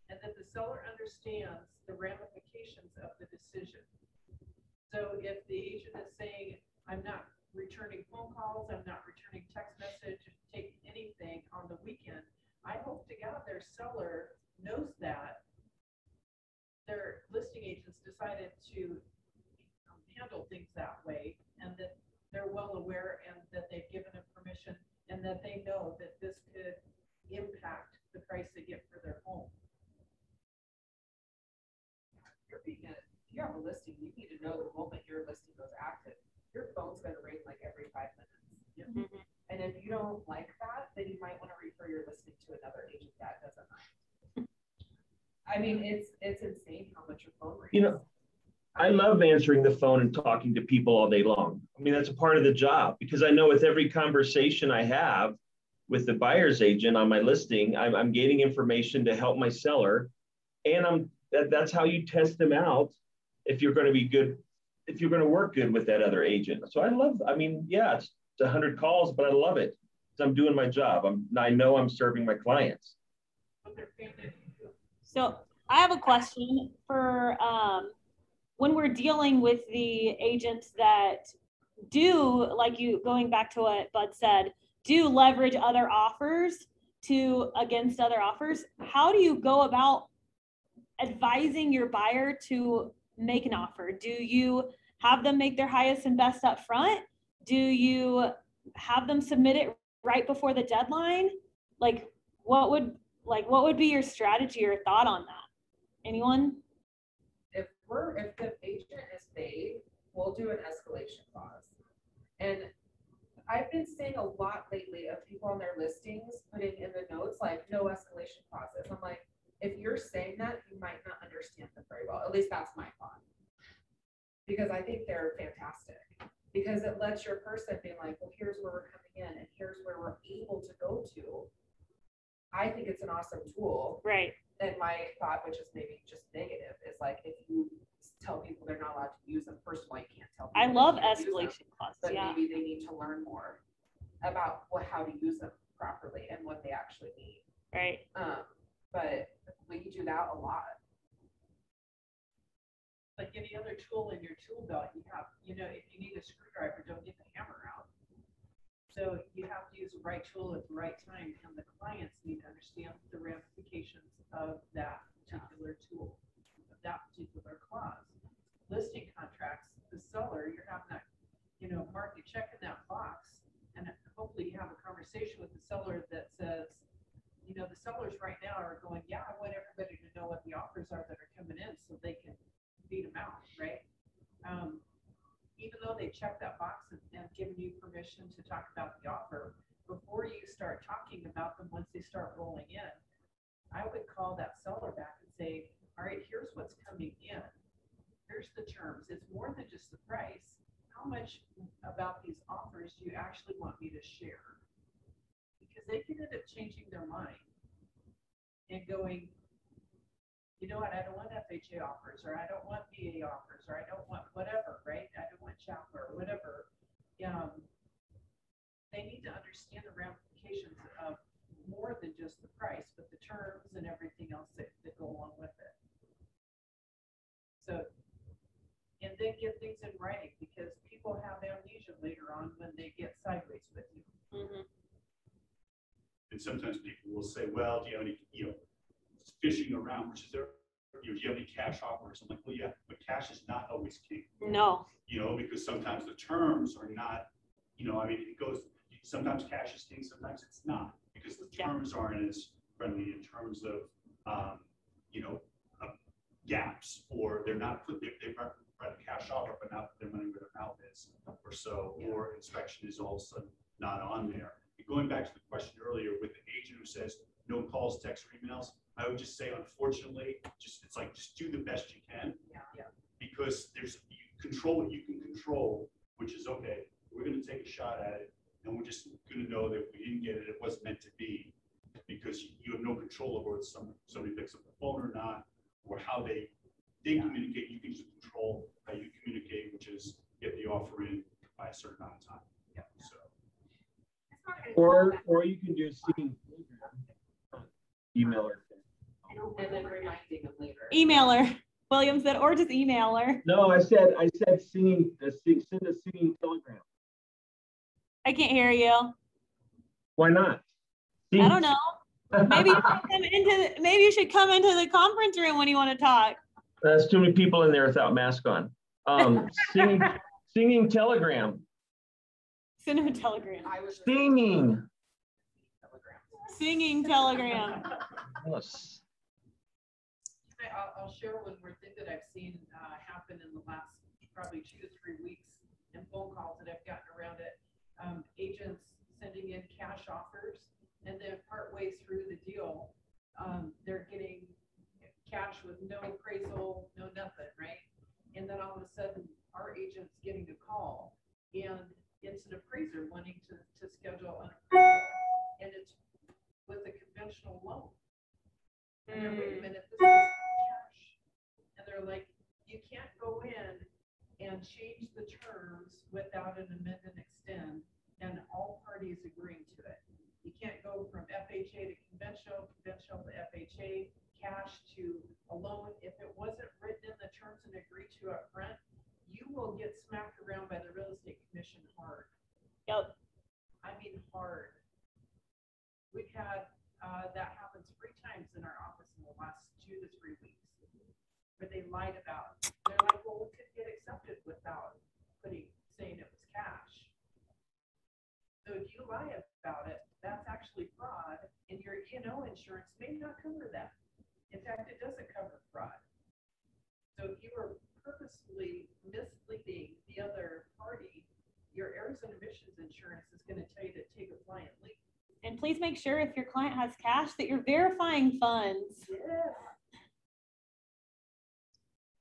and that the seller understands the ramifications of the decision. So if the agent is saying, I'm not returning phone calls, I'm not returning text message, take anything on the weekend, I hope to God their seller knows that their listing agents decided to handle things that way, and that they're well aware and that they've given them permission and that they know that this could impact the price they get for their home. If you have a listing, you need to know the moment your listing goes active, your phone's going to ring like every 5 minutes. Mm-hmm. And if you don't like that, then you might want to refer your listing to another agent that doesn't mind. I mean, it's insane how much your phone rings. You know, I love answering the phone and talking to people all day long. I mean, that's a part of the job, because I know with every conversation I have with the buyer's agent on my listing, I'm gaining information to help my seller. And that's how you test them out if you're going to be good, if you're going to work good with that other agent. So I mean, yeah, it's 100 calls, but I love it because I'm doing my job. I know I'm serving my clients. So I have a question for when we're dealing with the agents that do, like you, going back to what Bud said, do leverage other offers against other offers. How do you go about advising your buyer to make an offer? Do you have them make their highest and best up front? Do you have them submit it right before the deadline? Like what would be your strategy or thought on that? Anyone? If the agent is vague, we'll do an escalation clause. And I've been seeing a lot lately of people on their listings putting in the notes like no escalation clauses. I'm like, if you're saying that, you might not understand them very well. At least that's my thought. Because I think they're fantastic. Because it lets your person be like, well, here's where we're coming in and here's where we're able to go to. I think it's an awesome tool. Right. And my thought, which is maybe just negative, is like if you tell people they're not allowed to use them, first of all, you can't tell people. I love escalation clauses. But yeah. maybe they need to learn more about how to use them properly and what they actually need. Right. But we do that a lot. Like any other tool in your tool belt, you have, if you need a screwdriver, don't get the hammer out. So you have to use the right tool at the right time, and the clients need to understand the ramifications of that particular tool, of that particular clause. Listing contracts, the seller, you're having that, mark, you check in that box, and hopefully you have a conversation with the seller that says, the sellers right now are going, yeah, I want everybody to know what the offers are that are coming in so they can beat them out, right? Even though they check that box and given you permission to talk about the offer, before you start talking about them, once they start rolling in, I would call that seller back and say, all right, here's what's coming in. Here's the terms. It's more than just the price. How much about these offers do you actually want me to share? Because they can end up changing their mind and going, you know what, I don't want FHA offers, or I don't want VA offers, or I don't want whatever, right? I don't want chapter or whatever. They need to understand the ramifications of more than just the price, but the terms and everything else that go along with it. So, and then get things in writing, because people have amnesia later on when they get sideways with you. Mm-hmm. And sometimes people will say, well, do you have any, fishing around, which is there, do you have any cash offers? I'm like, well, yeah, but cash is not always king. No. Because sometimes the terms are not, it goes, Sometimes cash is king, sometimes it's not, because the terms aren't as friendly in terms of, you know, gaps, or they're not put, they've not put a cash offer, but not put their money where their mouth is, or so, or inspection is also not on there. And going back to the question earlier with the agent who says no calls, texts, or emails, I would just say, unfortunately, it's like, just do the best you can. Because you control what you can control, which is, okay, we're going to take a shot at it, and we're just going to know that if we didn't get it, it wasn't meant to be, because you have no control over whether somebody picks up the phone or not, or how they communicate. You can just control how you communicate, which is get the offer in by a certain amount of time. So. Or you can do seeing emailer. And then reminding them later. Emailer. William said, or just email her. No, I said singing. Send a singing telegram. I can't hear you. Why not? I don't know. Maybe you should come into the conference room when you want to talk. There's too many people in there without mask on. Singing telegram. Send him a telegram. Singing telegram. Yes. I'll share one more thing that I've seen happen in the last probably 2 to 3 weeks, and phone calls that I've gotten around it. Agents sending in cash offers, and then partway through the deal, they're getting cash with no appraisal, no nothing, right? And then all of a sudden, our agent's getting a call, and it's an appraiser wanting to schedule an appraisal, and it's with a conventional loan. And they're, wait a minute, this is cash. And they're like, you can't go in and change the terms without an amend and extend, and all parties agreeing to it. You can't go from FHA to conventional, conventional to FHA, cash to a loan. If it wasn't written in the terms and agreed to up front, you will get smacked around by the real estate commission hard. Yep. I mean hard. We've had that happen 3 times in our office in the last 2 to 3 weeks, where they lied about it. They're like, well, we could get accepted without saying it was cash. So if you lie about it, that's actually fraud, and your E&O insurance may not cover that. In fact, it doesn't cover fraud. So if you are purposefully misleading the other party, your errors and omissions insurance is going to tell you to take a client leave. And please make sure if your client has cash that you're verifying funds. Yeah.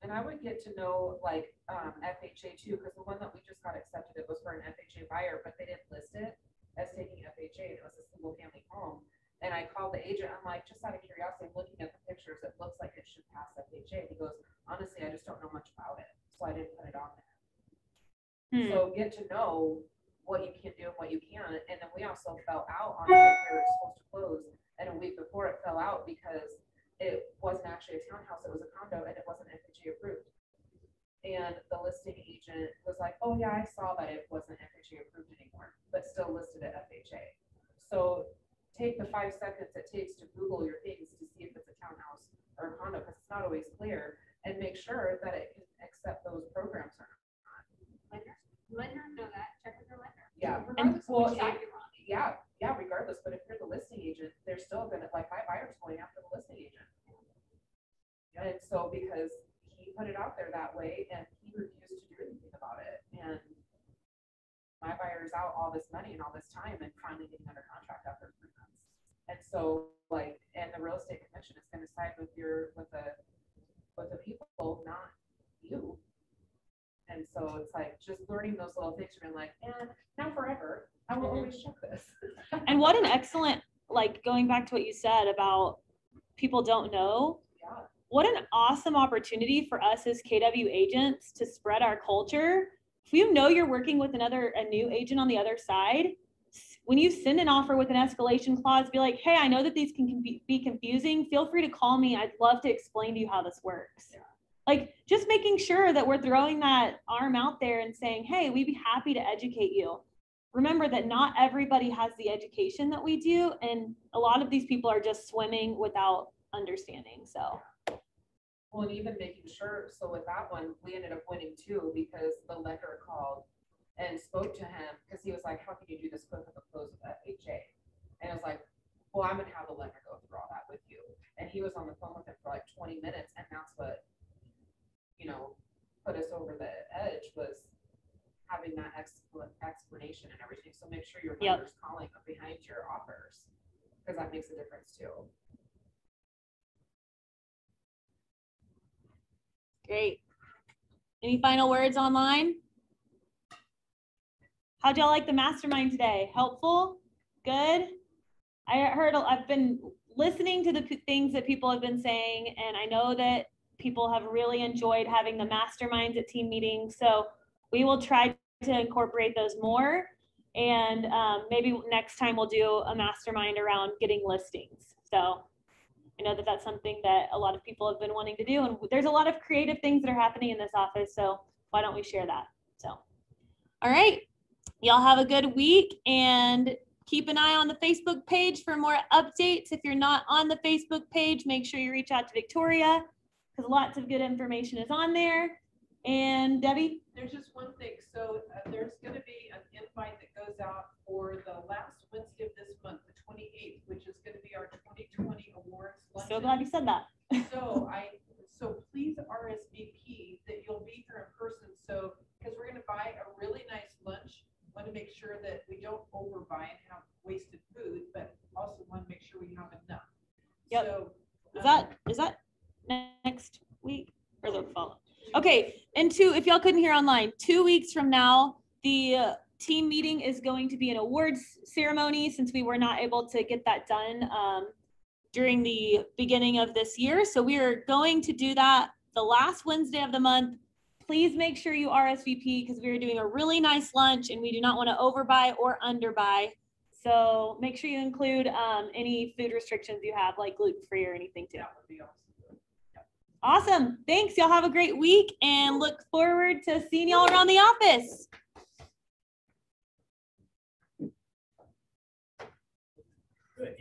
And I would get to know like FHA too, because the one that we just got accepted, it was for an FHA buyer, but they didn't list it as taking FHA. It was a single family home. And I called the agent. I'm like, just out of curiosity, looking at the pictures, it looks like it should pass FHA. He goes, honestly, I just don't know much about it, so I didn't put it on there. So get to know what you can do and what you can't. And then we also fell out on it. We were supposed to close, and a week before it fell out because it wasn't actually a townhouse, it was a condo, and it wasn't FHA approved. And the listing agent was like, oh yeah, I saw that it wasn't FHA approved anymore, but still listed at FHA. So take the 5 seconds it takes to Google your things to see if it's a townhouse or a condo, because it's not always clear, and make sure that it can accept those programs or not. Lenders know that, check with your lender. Yeah. Regardless of which side you're on. Yeah, regardless, but if you're the listing agent, they're still gonna, like, my buyer's going after the listing agent. And so because he put it out there that way and he refused to do anything about it, and my buyer's out all this money and all this time and finally getting under contract after 3 months. And so like, and the real estate commission is gonna side with the people, not you. And so it's like just learning those little things, you're like, and now forever, I will always check this. And what an excellent, like going back to what you said about people don't know. Yeah. What an awesome opportunity for us as KW agents to spread our culture. If you know you're working with a new agent on the other side, when you send an offer with an escalation clause, be like, hey, I know that these can be confusing. Feel free to call me. I'd love to explain to you how this works. Yeah. Like just making sure that we're throwing that arm out there and saying, hey, we'd be happy to educate you. Remember that not everybody has the education that we do. And a lot of these people are just swimming without understanding. So. Well, and even making sure, so with that one, we ended up winning too, because the lender called and spoke to him because he was like, how can you do this quick at the close of FHA? And I was like, well, I'm gonna have the lender go through all that with you. And he was on the phone with him for like 20 minutes, and that's what, you know, put us over the edge, was having that explanation and everything. So make sure your lender's calling behind your offers, because that makes a difference too. Great. Any final words online? How'd y'all like the mastermind today? Helpful? Good? I've been listening to the things that people have been saying, and I know that people have really enjoyed having the masterminds at team meetings. So we will try to incorporate those more. And maybe next time we'll do a mastermind around getting listings. So I know that that's something that a lot of people have been wanting to do. And there's a lot of creative things that are happening in this office. So why don't we share that? So, all right. Y'all have a good week, and keep an eye on the Facebook page for more updates. If you're not on the Facebook page, make sure you reach out to Victoria, because lots of good information is on there. And Debbie? There's just one thing. So there's going to be an invite that goes out for the last Wednesday of this month, the 28th, which is going to be our 2020 awards luncheon. So glad you said that. So please RSVP that you'll be here in person. So, because we're going to buy a really nice lunch, want to make sure that we don't overbuy and have wasted food, but also want to make sure we have enough. Yep. So, is that next week or the following? Okay, and if y'all couldn't hear online, 2 weeks from now, the team meeting is going to be an awards ceremony, since we were not able to get that done during the beginning of this year. So we are going to do that the last Wednesday of the month. Please make sure you RSVP, because we are doing a really nice lunch and we do not want to overbuy or underbuy. So make sure you include any food restrictions you have, like gluten-free or anything too. that would be awesome. Awesome. Thanks. Y'all have a great week, and look forward to seeing y'all around the office. Good.